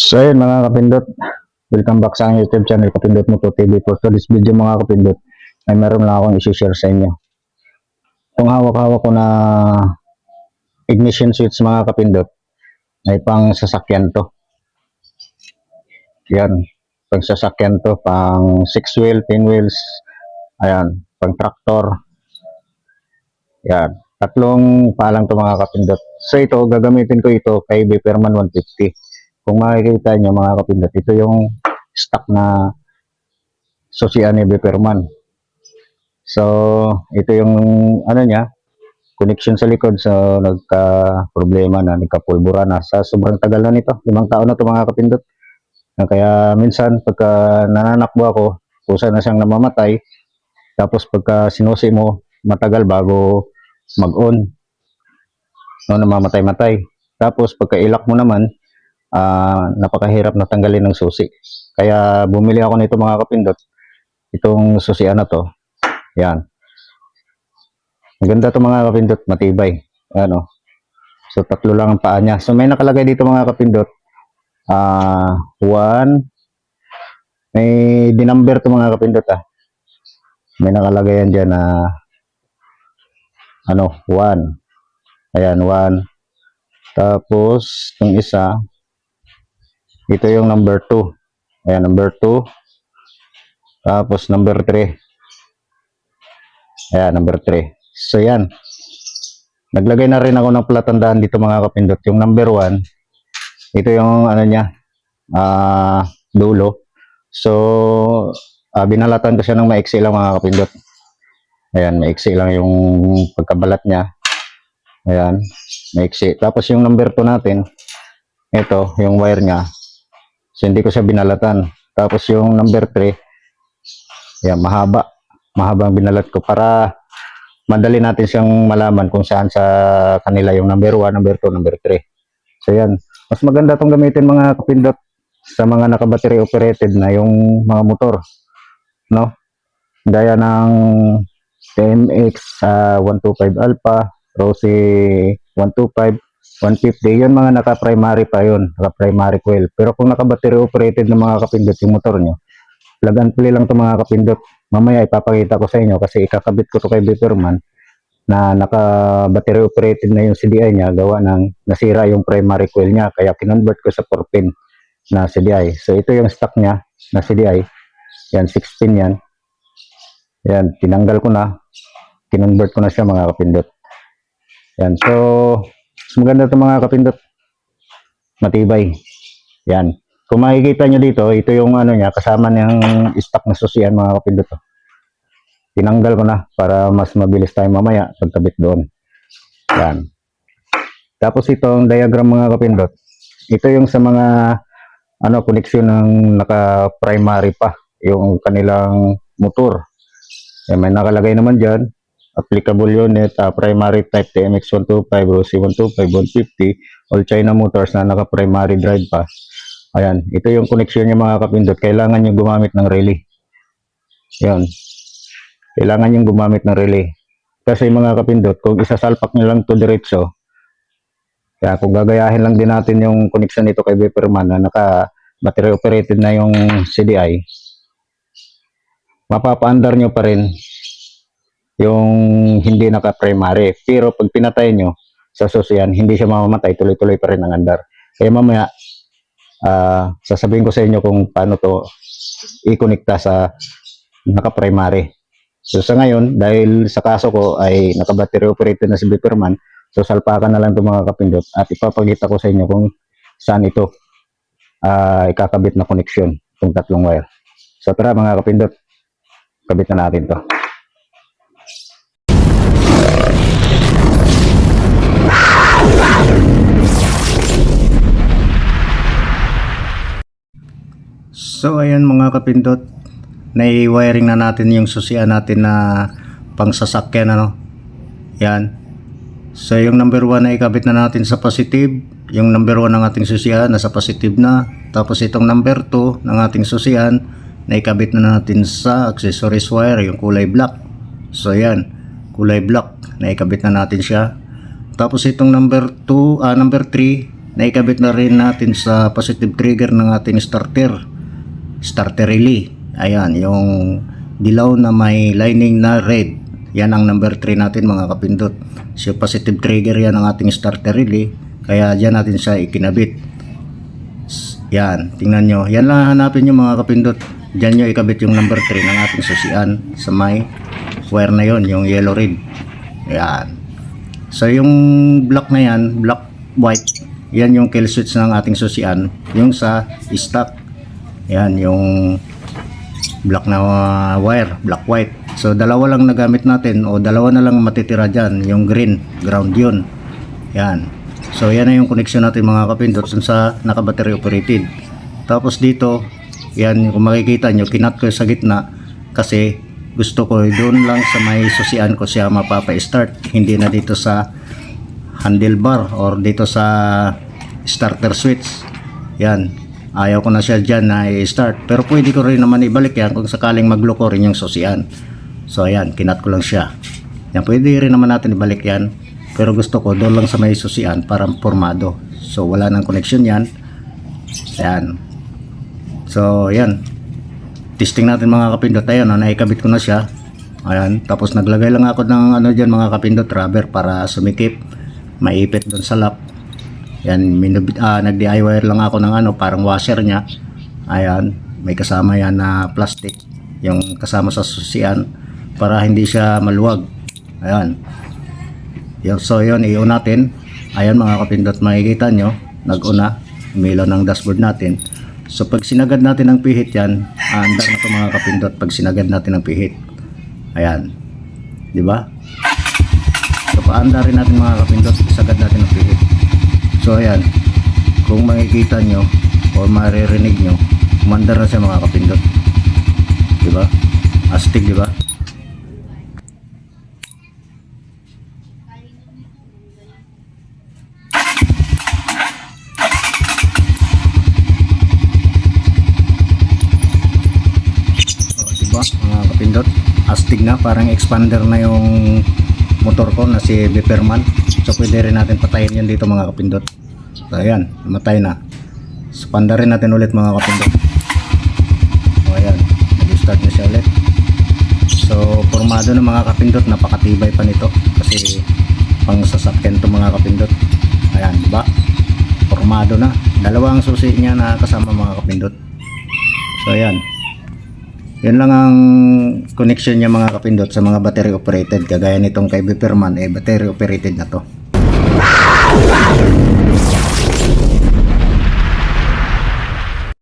So ayun mga kapindot, welcome back sa aking YouTube channel Kapindot Moto TV. For today's video mga kapindot, ay meron lang akong isi-share sa inyo. Itong hawak-hawak ko na ignition switch mga kapindot, ay pang sasakyan to. Yan, pang sasakyan to, pang 6 wheel, 10 wheels, ayan, pang tractor. Yan, tatlong paalang to mga kapindot. So ito, gagamitin ko ito kay Beperman 150. Kung makikita nyo mga kapindot, ito yung stock na susian ni Beperman. So, ito yung ano niya, connection sa likod. So, nagka-problema na, nagka-pulbura na. Sa sobrang tagal na nito, 5 taon na ito mga kapindot. Kaya minsan, pagka nananakbo ako, kusa na siyang namamatay. Tapos pagka sinusi mo, matagal bago mag-on. No, namamatay-matay. Tapos pagka ilak mo naman, napakahirap na tanggalin ng susi. Kaya bumili ako nito mga kapindot. Itong susian na to. Yan. Maganda to mga kapindot, matibay. Ano. So tatlo lang ang paa niya. So may nakalagay dito mga kapindot. One. May dinumber to mga kapindot May nakalagay yan dyan na ano, 1. Ayan, 1. Tapos itong isa, ito yung number 2. Ayan, number 2. Tapos number 3. Ayan, number 3. So yan. Naglagay na rin ako ng palatandaan dito mga kapindot. Yung number 1, ito yung ano niya, dulo. So, binalatan ko siya ng maiksi lang mga kapindot. Ayan, maiksi lang yung pagkabalat niya. Ayan, maiksi. Tapos yung number 2 natin, ito, yung wire niya. So, hindi ko siya binalatan. Tapos yung number 3, ayan, mahaba. Mahaba ang binalat ko para madali natin siyang malaman kung saan sa kanila yung number 1, number 2, number 3. So yan, mas maganda itong gamitin mga kapindot sa mga naka-battery operated na yung mga motor, no? Gaya ng TMX 125 Alpha, Rossi 125, 150, yun mga naka-primary pa yun, naka-primary coil. Pero kung naka-battery operated na mga kapindot yung motor nyo, plug and play lang ito mga kapindot. Mamaya ipapakita ko sa inyo kasi ikakabit ko to kay Beperman na naka-battery operated na yung CDI niya, gawa ng nasira yung primary coil niya, kaya kinonvert ko sa 4-pin na CDI. So ito yung stock niya na CDI. Yan, 6-pin yan. Yan, tinanggal ko na. Kinonvert ko na siya mga kapindot. Yan, so maganda ito mga kapindot. Matibay. Yan. Kung makikita nyo dito, ito yung ano niya, kasama niyang stock na susian mga kapindot. Tinanggal ko na para mas mabilis tayo mamaya pagkabit doon. Yan. Tapos itong diagram mga kapindot, ito yung sa mga ano, koneksyon ng naka-primary pa, yung kanilang motor. May nakalagay naman dyan, applicable unit, primary type TMX 125, Rossi 125, 150, all China motors na naka-primary drive pa. Ayan, ito yung connection niya mga kapindot. Kailangan nyo gumamit ng relay. Yan. Kailangan nyo gumamit ng relay. Kasi mga kapindot, kung isasalpak nyo lang to diretso, kaya kung gagayahin lang din natin yung connection nito kay Beperman na naka-battery operated na yung CDI, mapapaandar nyo pa rin yung hindi naka-primary. Pero pag pinatay nyo sa susian, hindi siya mamamatay, tuloy-tuloy pa rin ang andar. Kaya mamaya, sasabihin ko sa inyo kung paano to i-connecta sa naka-primary. So sa ngayon, dahil sa kaso ko ay naka-battery operated na si Beperman, so salpakan na lang itong mga kapindot at ipapakita ko sa inyo kung saan ito ikakabit na connection, itong tatlong wire. So tara mga kapindot, kabit na natin to. So ayan mga kapindot, nai-wiring na natin yung susian natin na pang sasakyan ano. Yan. So yung number 1 na ikabit na natin sa positive, yung number 1 ng ating susian nasa positive na. Tapos itong number 2 ng ating susian na ikabit na natin sa accessories wire, yung kulay black. So yan, kulay black na ikabit na natin siya. Tapos itong number 2, number 3 naikabit na rin natin sa positive trigger ng ating starter relay. Ayan, yung dilaw na may lining na red, yan ang number 3 natin mga kapindot. So positive trigger yan ang ating starter relay, kaya dyan natin siya ikinabit. Yan, tingnan nyo, yan lang hanapin nyo mga kapindot. Dyan nyo ikabit yung number 3 ng ating susian sa may wire na yon, yung yellow red. Yan. So yung black na yan, black white, yan yung kill switch ng ating susian, yung sa stock. Yan yung black na wire, black white. So dalawa lang nagamit natin, o dalawa na lang matitira dyan, yung green, ground yun. Yan. So yan na yung connection natin mga kapindot sa naka battery operated. Tapos dito, yan kung makikita nyo, kinat ko sa gitna kasi gusto ko doon lang sa may susian ko siya mapapa-start, hindi na dito sa handlebar or dito sa starter switch. Yan, ayaw ko na siya dyan na i-start, pero pwede ko rin naman ibalik yan kung sakaling magloko rin yung susian. So ayan, kinat ko lang siya. Yan, pwede rin naman natin ibalik yan, pero gusto ko doon lang sa may susian para formado. So wala nang connection yan. Ayan. So ayan, testing natin mga kapindot. Ayan, naikabit ko na siya. Ayan, tapos naglagay lang ako ng ano dyan mga kapindot, rubber para sumikip, maipit doon sa lock. Yan, nag-DIY lang ako ng ano, parang washer niya. Ayan, may kasama yan na plastic, yung kasama sa susian para hindi siya maluwag. Ayan. So yun, i-on natin. Ayan mga kapindot, makikita nyo, nag-una, umilaw ng dashboard natin. So pag sinagad natin ang pihit yan, andar na ito mga kapindot pag sinagad natin ang pihit. Ayan, di ba? So paanda rin natin mga kapindot, isagad natin ang pihit. So ayan, kung makikita nyo o maririnig nyo, umandar na siya mga kapindot. Di ba? Astig, di ba? Mga kapindot, astig na, parang expander na yung motor ko na si Beperman. So pwede rin natin patayin yan dito mga kapindot. So ayan, namatay na. So panda rin natin ulit mga kapindot. So ayan, nag-start na siya ulit. So formado na mga kapindot, napakatibay pa nito kasi pang sasakyan to mga kapindot. Ayan, diba? Formado na, dalawang susi niya na kasama mga kapindot. So ayan, yun lang ang connection niya mga kapindot sa mga battery operated, kagaya nitong kay Beperman, battery operated na to.